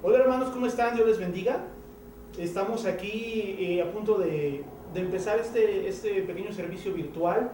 Hola hermanos, ¿cómo están? Dios les bendiga. Estamos aquí a punto de empezar este pequeño servicio virtual.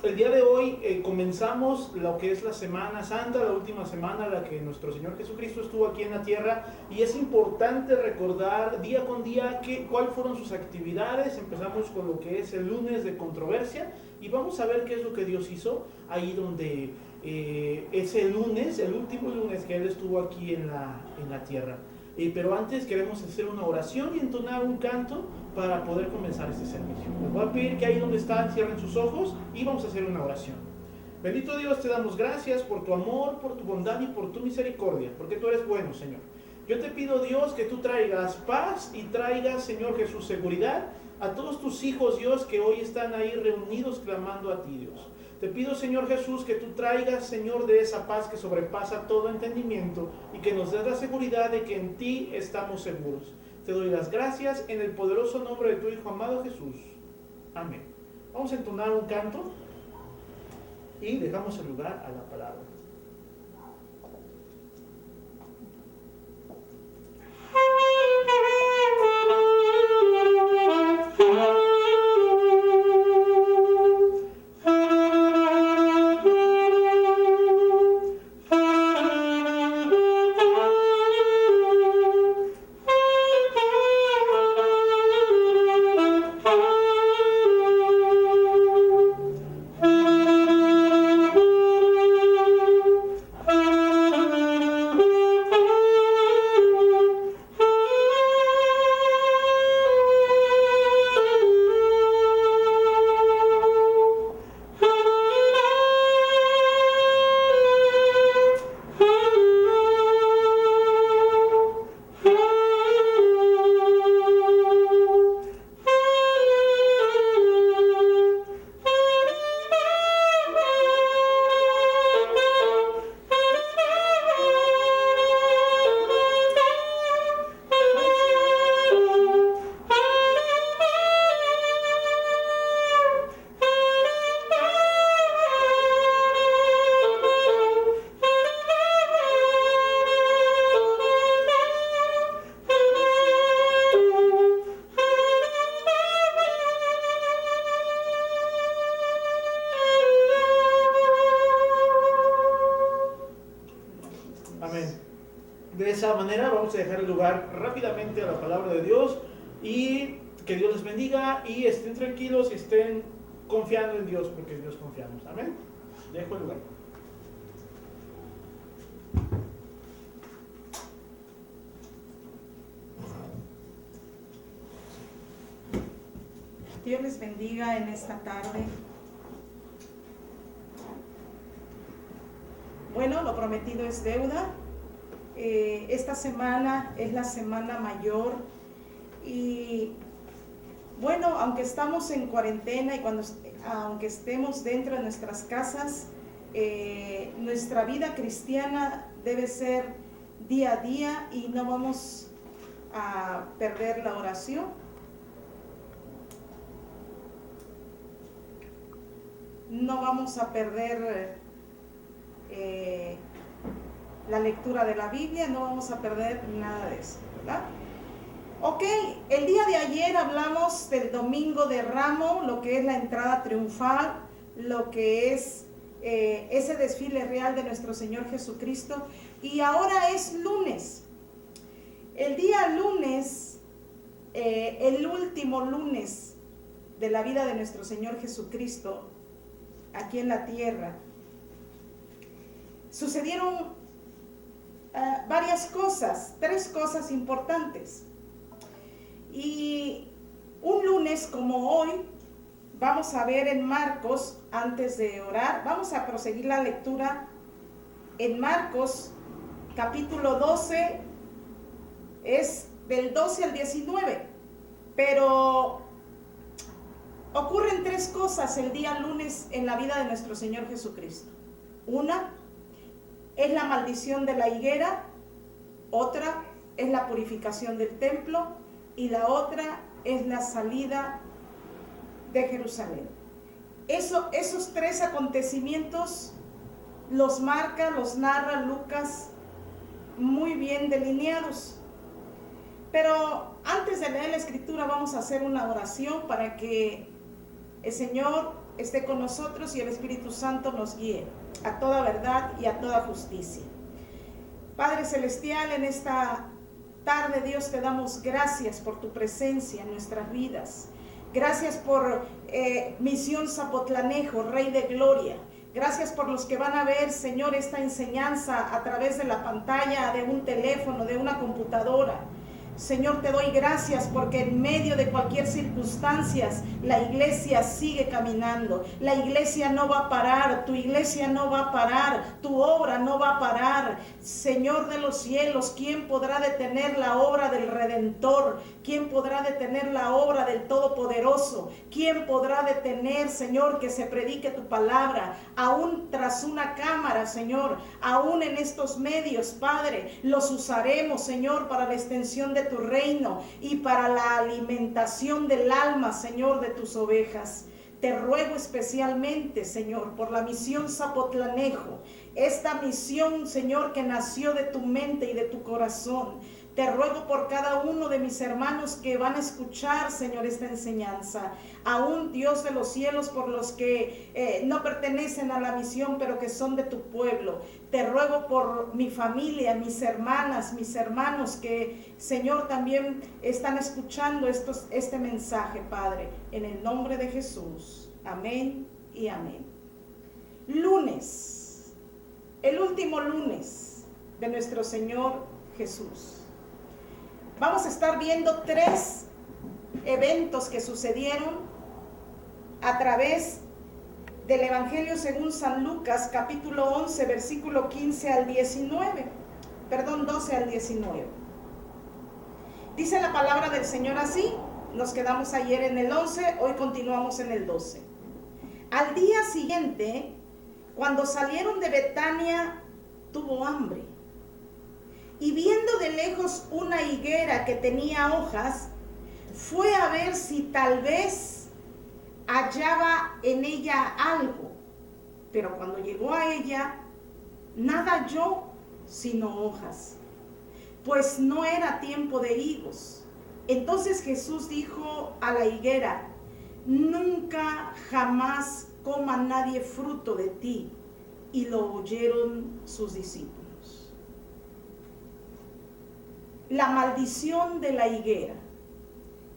El día de hoy comenzamos lo que es la Semana Santa, la última semana en la que nuestro Señor Jesucristo estuvo aquí en la tierra, y es importante recordar día con día cuáles fueron sus actividades. Empezamos con lo que es el lunes de controversia y vamos a ver qué es lo que Dios hizo ahí donde ese lunes, el último lunes que Él estuvo aquí en la tierra. Pero antes queremos hacer una oración y entonar un canto para poder comenzar este servicio. Les voy a pedir que ahí donde están cierren sus ojos y vamos a hacer una oración. Bendito Dios, te damos gracias por tu amor, por tu bondad y por tu misericordia, porque tú eres bueno, Señor. Yo te pido, Dios, que tú traigas paz y traigas, Señor Jesús, seguridad a todos tus hijos, Dios, que hoy están ahí reunidos clamando a ti, Dios. Te pido, Señor Jesús, que tú traigas, Señor, de esa paz que sobrepasa todo entendimiento y que nos des la seguridad de que en ti estamos seguros. Te doy las gracias en el poderoso nombre de tu Hijo amado Jesús. Amén. Vamos a entonar un canto y dejamos el lugar a la palabra. Amén. De esa manera vamos a dejar el lugar rápidamente a la palabra de Dios y que Dios les bendiga y estén tranquilos y estén confiando en Dios, porque en Dios confiamos. Amén. Dejo el lugar. Dios les bendiga en esta tarde. Bueno, lo prometido es deuda. Esta semana es la semana mayor y bueno, aunque estamos en cuarentena y aunque estemos dentro de nuestras casas, nuestra vida cristiana debe ser día a día y no vamos a perder la oración. No vamos a perder la lectura de la Biblia, no vamos a perder nada de eso, ¿verdad? Ok, el día de ayer hablamos del Domingo de Ramos, lo que es la entrada triunfal, lo que es ese desfile real de nuestro Señor Jesucristo, y ahora es lunes. El día lunes, el último lunes de la vida de nuestro Señor Jesucristo aquí en la tierra, sucedieron varias cosas, 3 cosas importantes. Y un lunes como hoy, vamos a ver en Marcos, antes de orar, vamos a proseguir la lectura en Marcos, capítulo 12, es del 12 al 19, pero ocurren 3 cosas el día lunes en la vida de nuestro Señor Jesucristo. Una es la maldición de la higuera, otra es la purificación del templo y la otra es la salida de Jerusalén. Esos 3 acontecimientos los marca, los narra Lucas muy bien delineados. Pero antes de leer la escritura vamos a hacer una oración para que el Señor esté con nosotros y el Espíritu Santo nos guíe a toda verdad y a toda justicia. Padre Celestial, en esta tarde, Dios, te damos gracias por tu presencia en nuestras vidas. Gracias por Misión Zapotlanejo, Rey de Gloria. Gracias por los que van a ver, Señor, esta enseñanza a través de la pantalla, de un teléfono, de una computadora. Señor, te doy gracias porque en medio de cualquier circunstancia la iglesia sigue caminando. La iglesia no va a parar, tu iglesia no va a parar, tu obra no va a parar. Señor de los cielos, ¿quién podrá detener la obra del Redentor? ¿Quién podrá detener la obra del Todopoderoso? ¿Quién podrá detener, Señor, que se predique tu palabra? Aún tras una cámara, Señor, aún en estos medios, Padre, los usaremos, Señor, para la extensión de tu reino y para la alimentación del alma, Señor, de tus ovejas. Te ruego especialmente, Señor, por la misión Zapotlanejo, esta misión, Señor, que nació de tu mente y de tu corazón. Te ruego por cada uno de mis hermanos que van a escuchar, Señor, esta enseñanza. Aún, Dios de los cielos, por los que no pertenecen a la misión, pero que son de tu pueblo. Te ruego por mi familia, mis hermanas, mis hermanos que, Señor, también están escuchando este mensaje, Padre. En el nombre de Jesús. Amén y amén. Lunes. El último lunes de nuestro Señor Jesús. Vamos a estar viendo 3 eventos que sucedieron a través del Evangelio según San Lucas, capítulo 11, versículo 15 al 19. Perdón, 12 al 19. Dice la palabra del Señor así. Nos quedamos ayer en el 11, hoy continuamos en el 12. Al día siguiente, cuando salieron de Betania, tuvo hambre. Y viendo de lejos una higuera que tenía hojas, fue a ver si tal vez hallaba en ella algo. Pero cuando llegó a ella, nada halló sino hojas, pues no era tiempo de higos. Entonces Jesús dijo a la higuera: nunca jamás coma nadie fruto de ti. Y lo oyeron sus discípulos. La maldición de la higuera.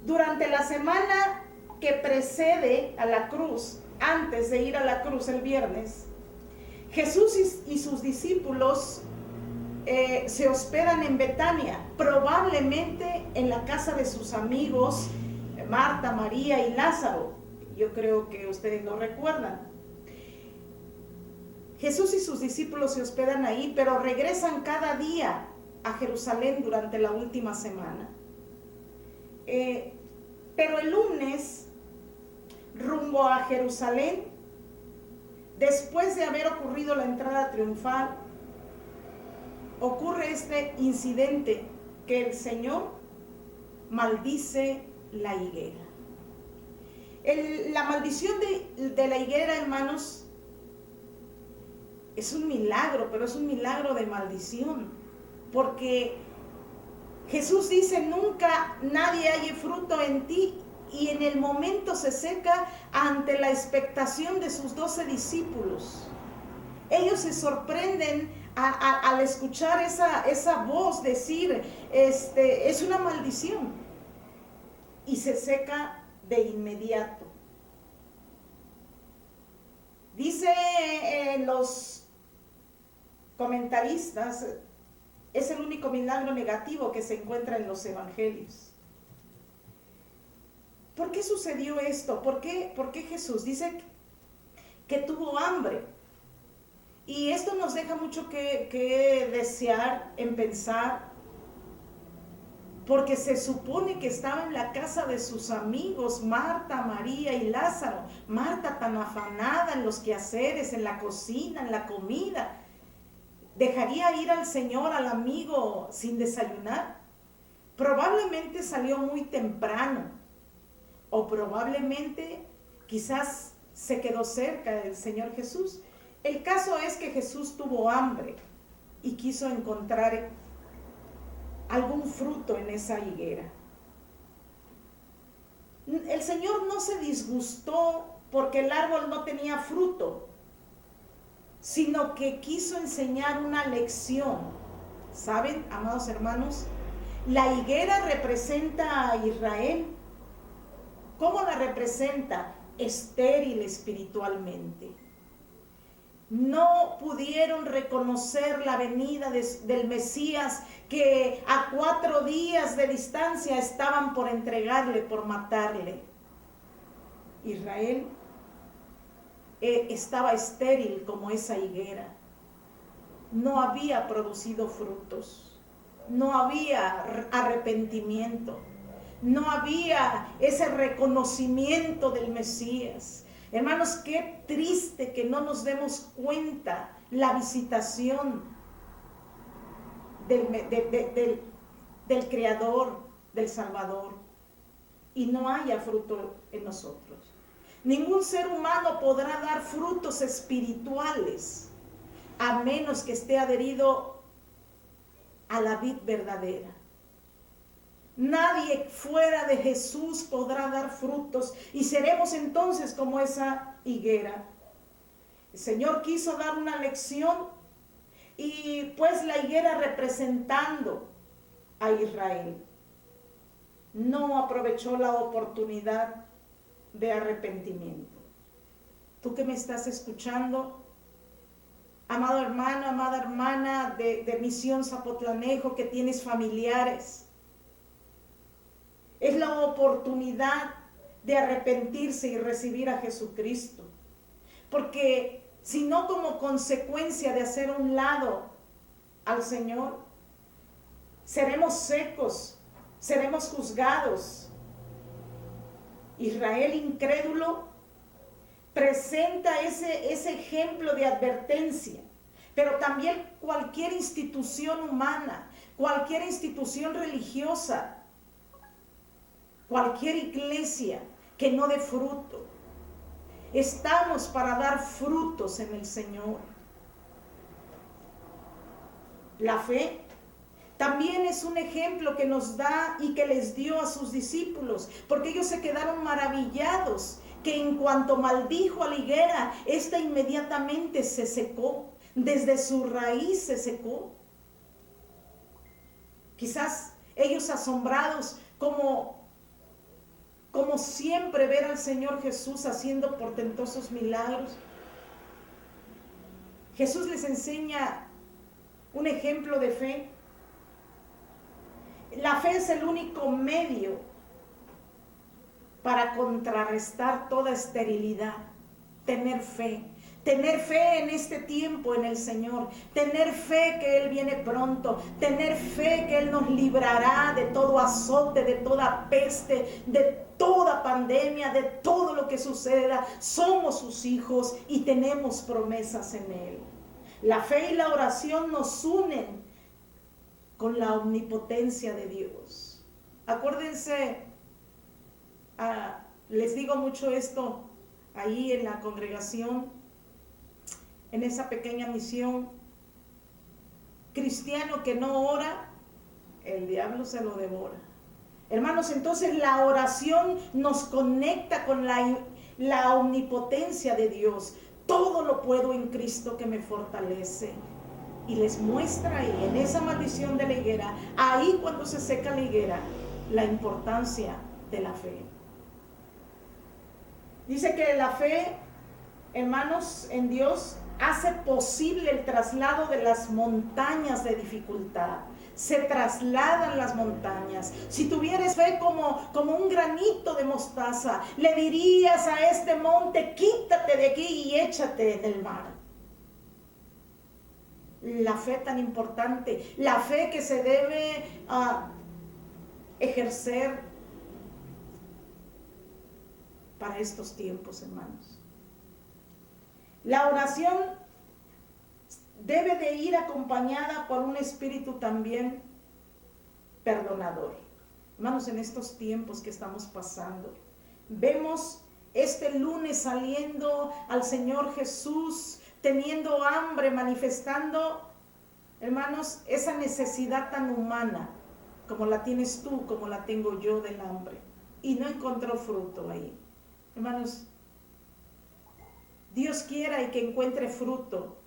Durante la semana que precede a la cruz, antes de ir a la cruz el viernes, Jesús y sus discípulos se hospedan en Betania, probablemente en la casa de sus amigos Marta, María y Lázaro. Yo creo que ustedes lo recuerdan. Jesús y sus discípulos se hospedan ahí, pero regresan cada día a Jerusalén durante la última semana. Pero el lunes, rumbo a Jerusalén, después de haber ocurrido la entrada triunfal, ocurre este incidente que el Señor maldice la higuera. La maldición de la higuera, hermanos, es un milagro, pero es un milagro de maldición. Porque Jesús dice: nunca nadie halle fruto en ti, y en el momento se seca ante la expectación de sus 12 discípulos. Ellos se sorprenden al escuchar esa voz decir, es una maldición, y se seca de inmediato. Dice los comentaristas, es el único milagro negativo que se encuentra en los evangelios. ¿Por qué sucedió esto? ¿Por qué Jesús dice que tuvo hambre? Y esto nos deja mucho que desear en pensar, porque se supone que estaba en la casa de sus amigos Marta, María y Lázaro. Marta tan afanada en los quehaceres, en la cocina, en la comida. ¿Dejaría ir al Señor, al amigo, sin desayunar? Probablemente salió muy temprano, o probablemente quizás se quedó cerca del Señor Jesús. El caso es que Jesús tuvo hambre y quiso encontrar algún fruto en esa higuera. El Señor no se disgustó porque el árbol no tenía fruto, sino que quiso enseñar una lección. ¿Saben, amados hermanos? La higuera representa a Israel. ¿Cómo la representa? Estéril espiritualmente. No pudieron reconocer la venida del Mesías, que a 4 días de distancia estaban por entregarle, por matarle. Israel estaba estéril como esa higuera. No había producido frutos, no había arrepentimiento, no había ese reconocimiento del Mesías. Hermanos, qué triste que no nos demos cuenta la visitación del Creador, del Salvador, y no haya fruto en nosotros. Ningún ser humano podrá dar frutos espirituales a menos que esté adherido a la vid verdadera. Nadie fuera de Jesús podrá dar frutos y seremos entonces como esa higuera. El Señor quiso dar una lección y pues la higuera representando a Israel no aprovechó la oportunidad de arrepentimiento. Tú que me estás escuchando, amado hermano, amada hermana de Misión Zapotlanejo, que tienes familiares, es la oportunidad de arrepentirse y recibir a Jesucristo. Porque si no, como consecuencia de hacer a un lado al Señor, seremos secos, seremos juzgados. Israel incrédulo presenta ese ejemplo de advertencia, pero también cualquier institución humana, cualquier institución religiosa, cualquier iglesia que no dé fruto. Estamos para dar frutos en el Señor. La fe también es un ejemplo que nos da y que les dio a sus discípulos, porque ellos se quedaron maravillados que en cuanto maldijo a la higuera, esta inmediatamente se secó, desde su raíz se secó. Quizás ellos asombrados como siempre ver al Señor Jesús haciendo portentosos milagros. Jesús les enseña un ejemplo de fe. La fe es el único medio para contrarrestar toda esterilidad. Tener fe en este tiempo en el Señor, tener fe que Él viene pronto, tener fe que Él nos librará de todo azote, de toda peste, de toda pandemia, de todo lo que suceda. Somos sus hijos y tenemos promesas en Él. La fe y la oración nos unen con la omnipotencia de Dios. Acuérdense, les digo mucho esto ahí en la congregación, en esa pequeña misión: cristiano que no ora, el diablo se lo devora. Hermanos, entonces la oración nos conecta con la omnipotencia de Dios. Todo lo puedo en Cristo que me fortalece. Y les muestra ahí, en esa maldición de la higuera, ahí cuando se seca la higuera, la importancia de la fe. Dice que la fe, hermanos, en Dios hace posible el traslado de las montañas de dificultad. Se trasladan las montañas. Si tuvieras fe como un granito de mostaza, le dirías a este monte: quítate de aquí y échate en el mar. La fe tan importante, la fe que se debe ejercer para estos tiempos, hermanos. La oración debe de ir acompañada por un espíritu también perdonador. Hermanos, en estos tiempos que estamos pasando, vemos este lunes saliendo al Señor Jesús, teniendo hambre, manifestando, hermanos, esa necesidad tan humana como la tienes tú, como la tengo yo del hambre. Y no encontró fruto ahí. Hermanos, Dios quiera y que encuentre fruto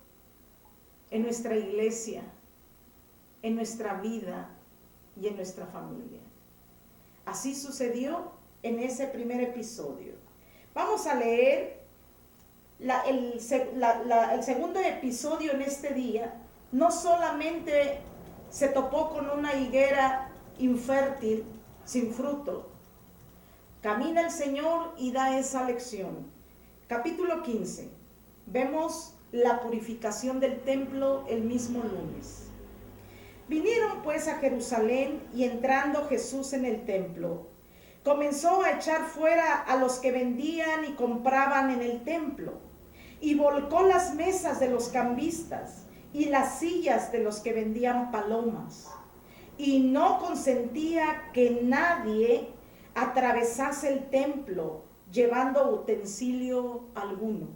en nuestra iglesia, en nuestra vida y en nuestra familia. Así sucedió en ese primer episodio. Vamos a leer el segundo episodio en este día. No solamente se topó con una higuera infértil, sin fruto. Camina el Señor y da esa lección. Capítulo 15. Vemos la purificación del templo el mismo lunes. Vinieron pues a Jerusalén y entrando Jesús en el templo, comenzó a echar fuera a los que vendían y compraban en el templo, y volcó las mesas de los cambistas y las sillas de los que vendían palomas, y no consentía que nadie atravesase el templo llevando utensilio alguno.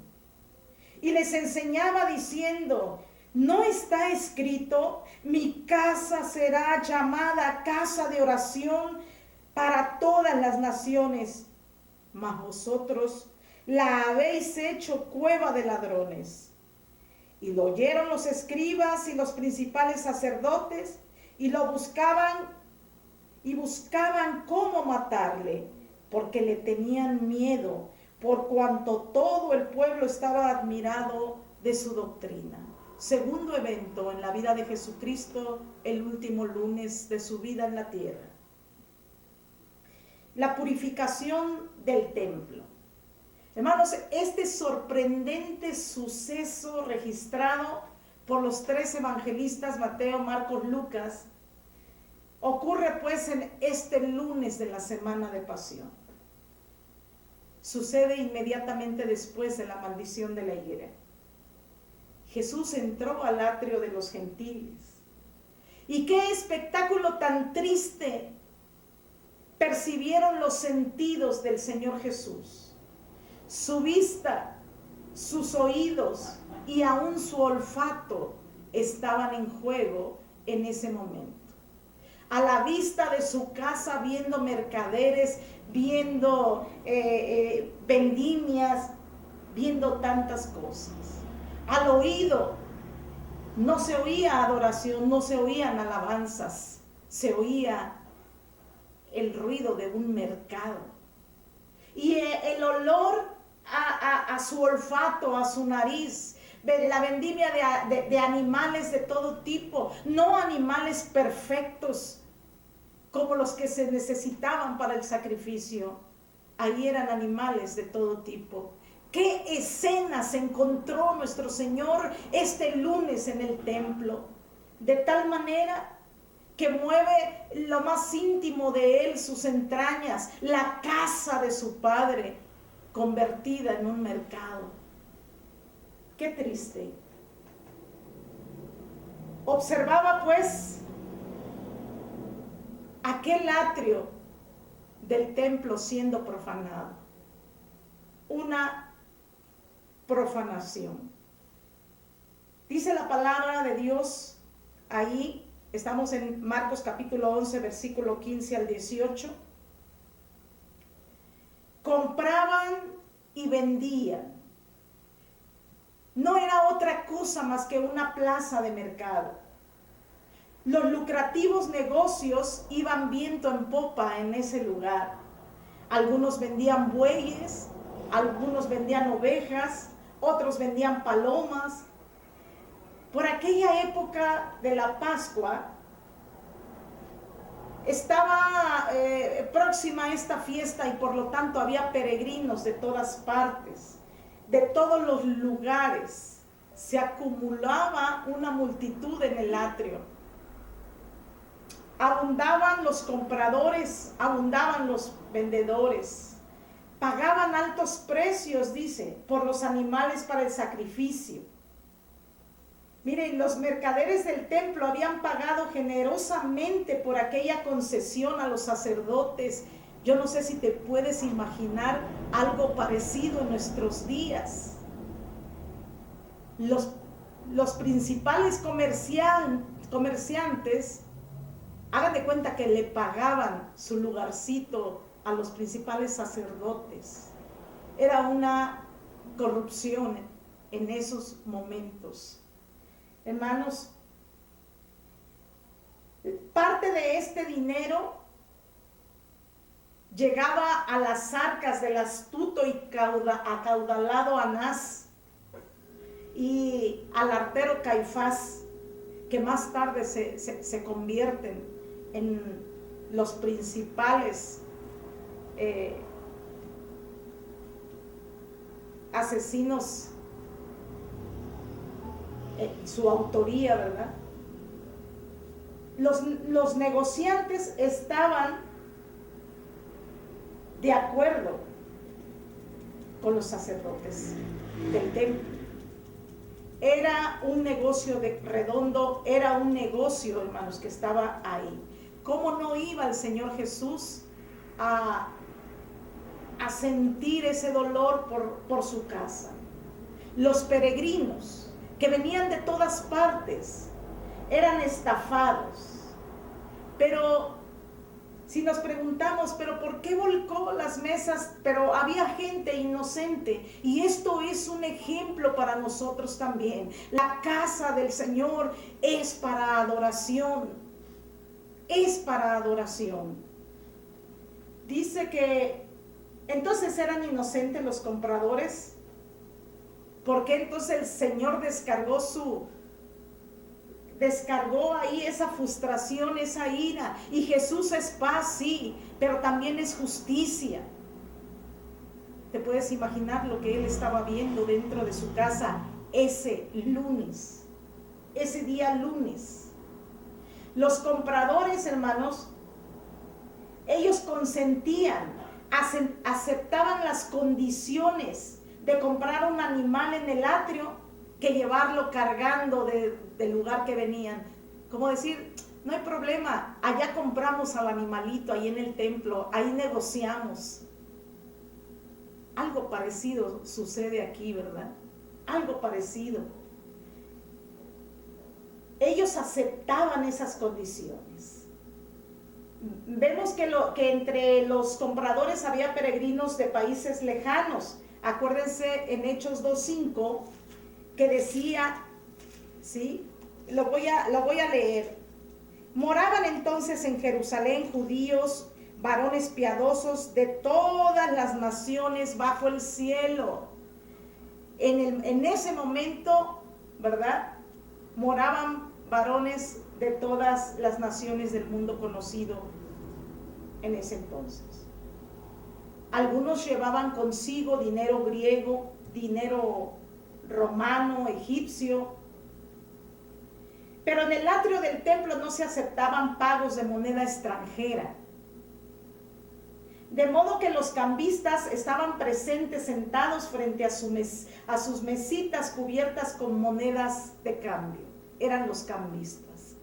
Y les enseñaba diciendo: ¿no está escrito, mi casa será llamada casa de oración para todas las naciones? Mas vosotros la habéis hecho cueva de ladrones. Y lo oyeron los escribas y los principales sacerdotes, y lo buscaban cómo matarle, porque le tenían miedo, por cuanto todo el pueblo estaba admirado de su doctrina. Segundo evento en la vida de Jesucristo, el último lunes de su vida en la tierra. La purificación del templo. Hermanos, este sorprendente suceso registrado por los 3 evangelistas, Mateo, Marcos, Lucas, ocurre pues en este lunes de la semana de pasión. Sucede inmediatamente después de la maldición de la higuera. Jesús entró al atrio de los gentiles. Y qué espectáculo tan triste percibieron los sentidos del Señor Jesús. Su vista, sus oídos y aún su olfato estaban en juego en ese momento. A la vista de su casa, viendo mercaderes, viendo vendimias, viendo tantas cosas. Al oído no se oía adoración, no se oían alabanzas, se oía el ruido de un mercado. Y el olor a su olfato, a su nariz, la vendimia de animales de todo tipo, no animales perfectos como los que se necesitaban para el sacrificio. Ahí eran animales de todo tipo. ¿Qué escenas encontró nuestro Señor este lunes en el templo? De tal manera que mueve lo más íntimo de Él, sus entrañas, la casa de su Padre, convertida en un mercado. Qué triste. Observaba pues aquel atrio del templo siendo profanado. Una profanación. Dice la palabra de Dios ahí, estamos en Marcos capítulo 11, versículo 15 al 18. Compraban y vendían. No era otra cosa más que una plaza de mercado. Los lucrativos negocios iban viento en popa en ese lugar. Algunos vendían bueyes, algunos vendían ovejas, otros vendían palomas. Por aquella época de la Pascua, estaba próxima esta fiesta y por lo tanto había peregrinos de todas partes, de todos los lugares. Se acumulaba una multitud en el atrio. Abundaban los compradores, abundaban los vendedores. Pagaban altos precios, dice, por los animales para el sacrificio. Miren, los mercaderes del templo habían pagado generosamente por aquella concesión a los sacerdotes. Yo no sé si te puedes imaginar algo parecido en nuestros días. Los principales comerciantes Hagan de cuenta que le pagaban su lugarcito a los principales sacerdotes. Era una corrupción en esos momentos. Hermanos, parte de este dinero llegaba a las arcas del astuto y acaudalado Anás y al artero Caifás, que más tarde se convierten en los principales asesinos, su autoría, ¿verdad? Los negociantes estaban de acuerdo con los sacerdotes del templo. Era un negocio redondo, era un negocio, hermanos, que estaba ahí. ¿Cómo no iba el Señor Jesús a sentir ese dolor por su casa? Los peregrinos que venían de todas partes eran estafados. Pero si nos preguntamos, ¿pero por qué volcó las mesas? Pero había gente inocente, y esto es un ejemplo para nosotros también. La casa del Señor es para adoración, es para adoración. Dice que entonces eran inocentes los compradores. ¿Por qué entonces el Señor descargó ahí esa frustración, esa ira? Y Jesús es paz, sí, pero también es justicia. ¿Te puedes imaginar lo que él estaba viendo dentro de su casa ese lunes? Ese día lunes. Los compradores, hermanos, ellos consentían, aceptaban las condiciones de comprar un animal en el atrio que llevarlo cargando del lugar que venían. Como decir, no hay problema, allá compramos al animalito, ahí en el templo, ahí negociamos. Algo parecido sucede aquí, ¿verdad? Algo parecido. Ellos aceptaban esas condiciones. Vemos que entre los compradores había peregrinos de países lejanos. Acuérdense en Hechos 2:5 que decía, ¿sí? Lo voy a leer. Moraban entonces en Jerusalén judíos, varones piadosos de todas las naciones bajo el cielo. En ese momento, ¿verdad? Moraban varones de todas las naciones del mundo conocido en ese entonces. Algunos llevaban consigo dinero griego, dinero romano, egipcio, pero en el atrio del templo no se aceptaban pagos de moneda extranjera. De modo que los cambistas estaban presentes sentados frente a sus mesitas cubiertas con monedas de cambio. Eran los cambistas.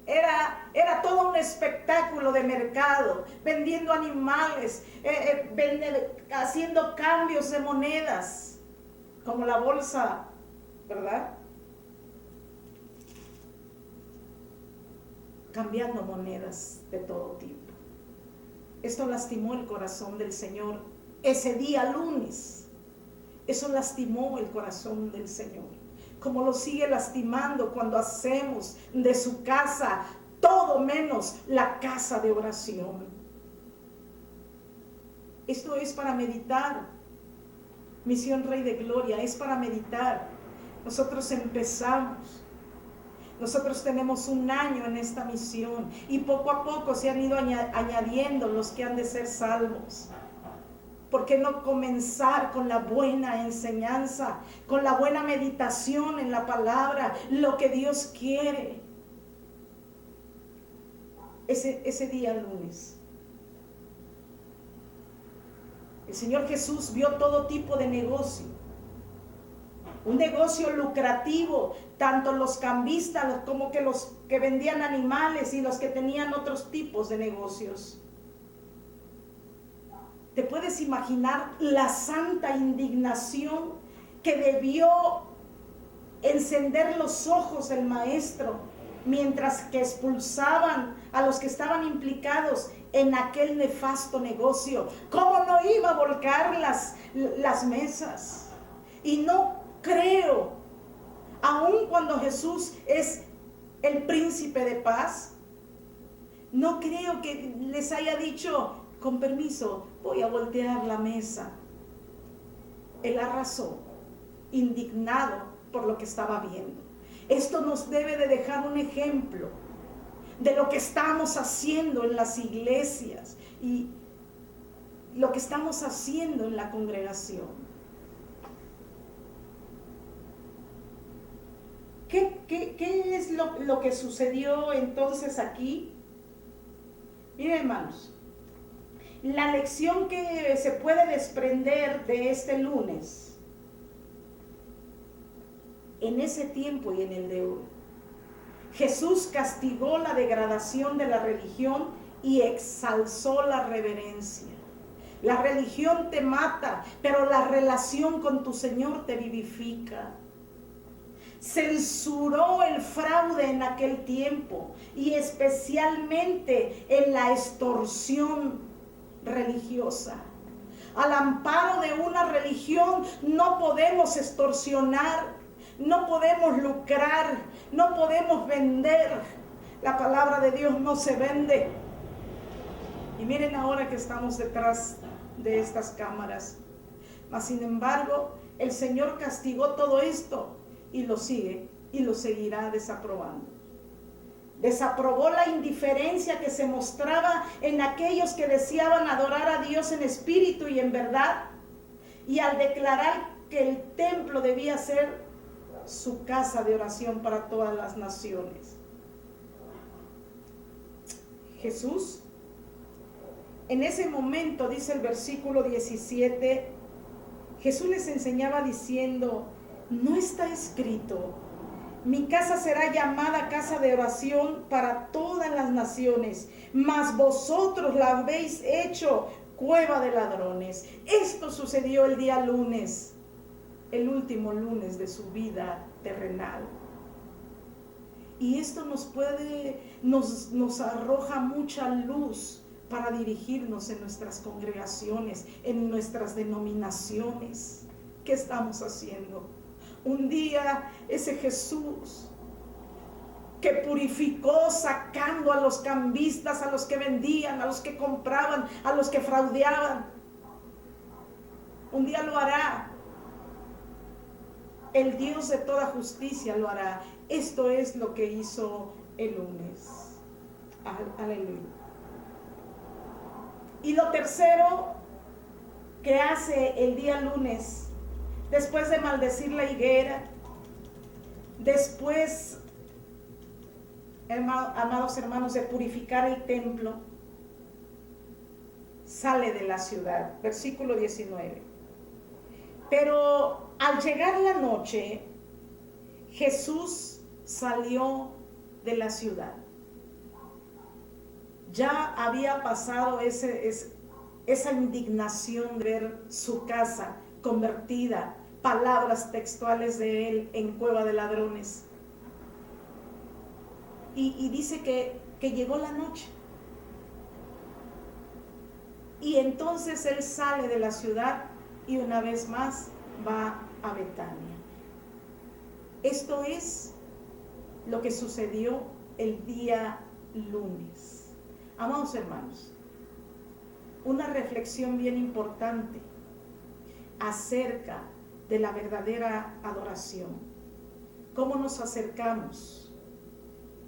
Era todo un espectáculo de mercado, vendiendo animales, haciendo cambios de monedas, como la bolsa, ¿verdad? Cambiando monedas de todo tipo. Esto lastimó el corazón del Señor ese día lunes. Eso lastimó el corazón del Señor, como lo sigue lastimando cuando hacemos de su casa todo menos la casa de oración. Esto es para meditar. Misión Rey de Gloria es para meditar. Nosotros empezamos. Nosotros tenemos 1 año en esta misión y poco a poco se han ido añadiendo los que han de ser salvos. ¿Por qué no comenzar con la buena enseñanza, con la buena meditación en la palabra, lo que Dios quiere? Ese día lunes, el Señor Jesús vio todo tipo de negocio. Un negocio lucrativo, tanto los cambistas como que los que vendían animales y los que tenían otros tipos de negocios. ¿Te puedes imaginar la santa indignación que debió encender los ojos del maestro mientras que expulsaban a los que estaban implicados en aquel nefasto negocio. ¿Cómo no iba a volcar las mesas? Y no creo, aun cuando Jesús es el príncipe de paz, no creo que les haya dicho, con permiso, voy a voltear la mesa. Él arrasó, indignado por lo que estaba viendo. Esto nos debe de dejar un ejemplo de lo que estamos haciendo en las iglesias y lo que estamos haciendo en la congregación. ¿Qué es lo que sucedió entonces aquí? Miren, hermanos, la lección que se puede desprender de este lunes, en ese tiempo y en el de hoy, Jesús castigó la degradación de la religión y exalzó la reverencia. La religión te mata, pero la relación con tu Señor te vivifica. Censuró el fraude en aquel tiempo y especialmente en la extorsión religiosa. Al amparo de una religión no podemos extorsionar, no podemos lucrar, no podemos vender. La palabra de Dios no se vende. Y miren ahora que estamos detrás de estas cámaras. Mas sin embargo, el Señor castigó todo esto y lo sigue y lo seguirá desaprobando. Desaprobó la indiferencia que se mostraba en aquellos que deseaban adorar a Dios en espíritu y en verdad, y al declarar que el templo debía ser su casa de oración para todas las naciones. Jesús, en ese momento, dice el versículo 17, Jesús les enseñaba diciendo, ¿no está escrito? Mi casa será llamada casa de oración para todas las naciones, mas vosotros la habéis hecho cueva de ladrones. Esto sucedió el día lunes, el último lunes de su vida terrenal. Y esto nos arroja mucha luz para dirigirnos en nuestras congregaciones, en nuestras denominaciones. ¿Qué estamos haciendo? Un día ese Jesús que purificó sacando a los cambistas, a los que vendían, a los que compraban, a los que fraudeaban, un día lo hará. El Dios de toda justicia lo hará. Esto es lo que hizo el lunes. Aleluya. Y lo tercero que hace el día lunes, después de maldecir la higuera, después, amados hermanos, de purificar el templo, sale de la ciudad. Versículo 19. Pero al llegar la noche, Jesús salió de la ciudad. Ya había pasado esa indignación de ver su casa convertida, palabras textuales de él, en cueva de ladrones. Y dice que llegó la noche. Y entonces él sale de la ciudad y una vez más va a Betania. Esto es lo que sucedió el día lunes. Amados hermanos, una reflexión bien importante acerca de la verdadera adoración. ¿Cómo nos acercamos?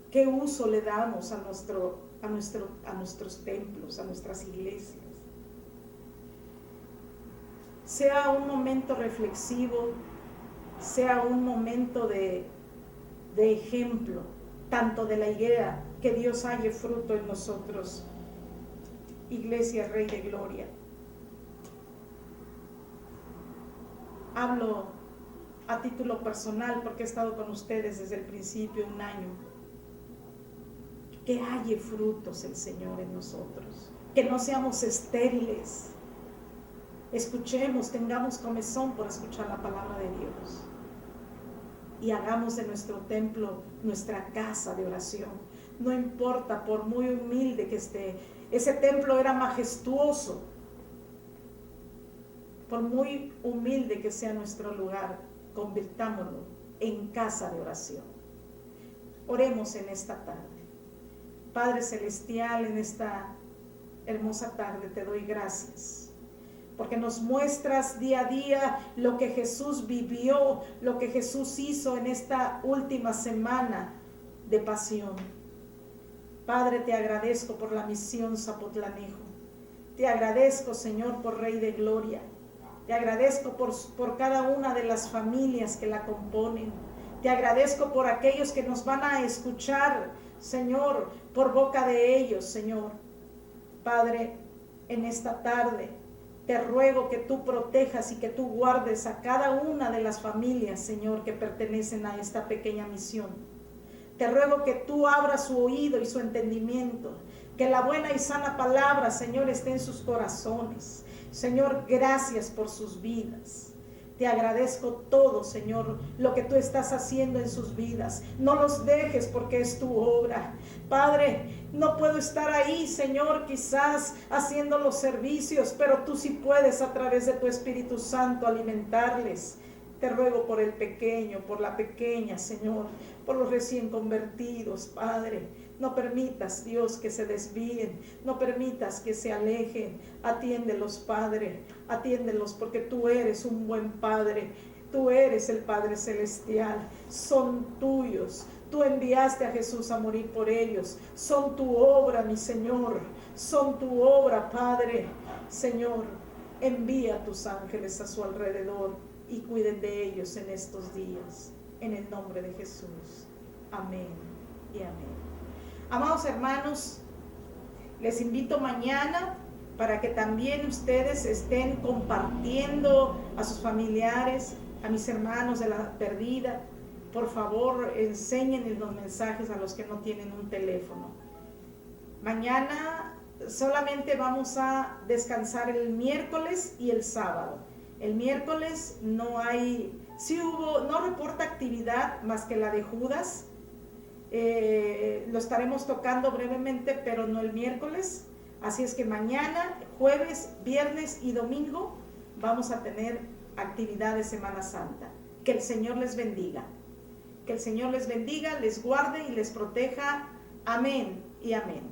¿Qué uso le damos a nuestros templos, a nuestras iglesias? Sea un momento reflexivo, sea un momento de ejemplo, tanto de la higuera, que Dios halle fruto en nosotros. Iglesia Rey de Gloria. Hablo a título personal porque he estado con ustedes desde el principio, un año. Que halle frutos el Señor en nosotros, que no seamos estériles. Escuchemos, tengamos comezón por escuchar la palabra de Dios. y hagamos de nuestro templo nuestra casa de oración. No importa por muy humilde que esté, ese templo era majestuoso. Por muy humilde que sea nuestro lugar, convirtámoslo en casa de oración. Oremos en esta tarde. Padre Celestial, en esta hermosa tarde te doy gracias, porque nos muestras día a día lo que Jesús vivió, lo que Jesús hizo en esta última semana de pasión. Padre, te agradezco por la misión Zapotlanejo. Te agradezco, Señor, por Rey de Gloria. Te agradezco por cada una de las familias que la componen. Te agradezco por aquellos que nos van a escuchar, Señor, por boca de ellos, Señor. Padre, en esta tarde te ruego que tú protejas y que tú guardes a cada una de las familias, Señor, que pertenecen a esta pequeña misión. Te ruego que tú abras su oído y su entendimiento, que la buena y sana palabra, Señor, esté en sus corazones. Señor, gracias por sus vidas. Te agradezco todo, Señor, lo que tú estás haciendo en sus vidas. No los dejes porque es tu obra. Padre, no puedo estar ahí, Señor, quizás haciendo los servicios, pero tú sí puedes a través de tu Espíritu Santo alimentarles. Te ruego por el pequeño, por la pequeña, Señor, por los recién convertidos, Padre. No permitas, Dios, que se desvíen, no permitas que se alejen. Atiéndelos, Padre, atiéndelos porque tú eres un buen Padre. Tú eres el Padre Celestial, son tuyos. Tú enviaste a Jesús a morir por ellos. Son tu obra, mi Señor, son tu obra, Padre. Señor, envía a tus ángeles a su alrededor y cuiden de ellos en estos días. En el nombre de Jesús. Amén y amén. Amados hermanos, les invito mañana para que también ustedes estén compartiendo a sus familiares, a mis hermanos de la perdida. Por favor, enseñen los mensajes a los que no tienen un teléfono. Mañana solamente vamos a descansar el miércoles y el sábado. El miércoles no hay, no reporta actividad más que la de Judas. Lo estaremos tocando brevemente, pero no el miércoles. Así es que mañana, jueves, viernes y domingo vamos a tener actividad de Semana Santa. Que el Señor les bendiga. Que el Señor les bendiga, les guarde y les proteja. Amén y amén.